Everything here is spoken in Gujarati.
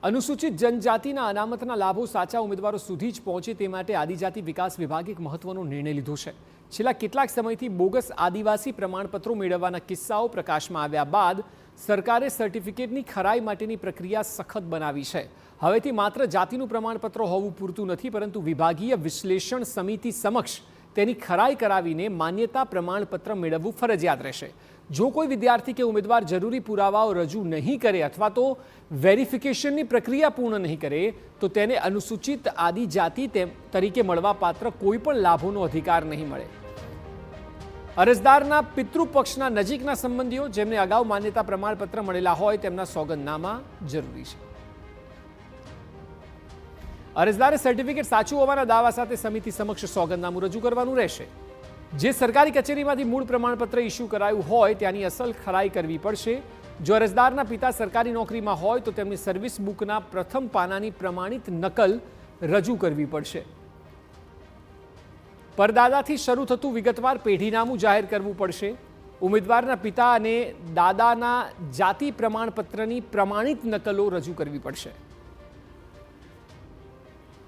અનુસૂચિત જનજાતિના અનામતના લાભો સાચા ઉમેદવારો સુધી જ પહોંચે તે માટે આદિજાતિ વિકાસ વિભાગે એક મહત્વનો નિર્ણય લીધો છે। છેલ્લા કેટલાક સમયથી બોગસ આદિવાસી પ્રમાણપત્રો મેળવવાના કિસ્સાઓ પ્રકાશમાં આવ્યા બાદ સરકારે સર્ટિફિકેટની ખરાઈ માટેની પ્રક્રિયા સખત બનાવી છે। હવેથી માત્ર જાતિનું પ્રમાણપત્ર હોવું પૂરતું નથી, પરંતુ વિભાગીય વિશ્લેષણ સમિતિ સમક્ષ તેની ખરાઈ કરાવીને માન્યતા પ્રમાણપત્ર મેળવવું ફરજિયાત રહેશે। જો કોઈ વિદ્યાર્થી કે ઉમેદવાર જરૂરી પુરાવાઓ રજૂ નહીં કરે અથવા તો વેરિફિકેશનની પ્રક્રિયા પૂર્ણ નહીં કરે તો તેને અનુસૂચિત આદિજાતિ તરીકે મળવાપાત્ર કોઈપણ લાભોનો અધિકાર નહીં મળે। અરજદારના પિતૃપક્ષના નજીકના સંબંધીઓ જેમને અગાઉ માન્યતા પ્રમાણપત્ર મળેલા હોય તેમના સોગંદનામા જરૂરી છે। અરજદારે સર્ટિફિકેટ સાચું હોવાના દાવા સાથે સમિતિ સમક્ષ સોગંદનામું રજૂ કરવાનું રહેશે। જે સરકારી કચેરીમાંથી મૂળ પ્રમાણપત્ર ઇસ્યુ કરાયું હોય ત્યાંની અસલ ખરાઈ કરવી પડશે। જો અરજદારના પિતા સરકારી નોકરીમાં હોય તો તેમની સર્વિસ બુકના પ્રથમ પાનાની પ્રમાણિત નકલ રજૂ કરવી પડશે। પરદાદાથી શરૂ થતું વિગતવાર પેઢીનામું જાહેર કરવું પડશે। ઉમેદવારના પિતા અને દાદાના જાતિ પ્રમાણપત્રની પ્રમાણિત નકલો રજૂ કરવી પડશે।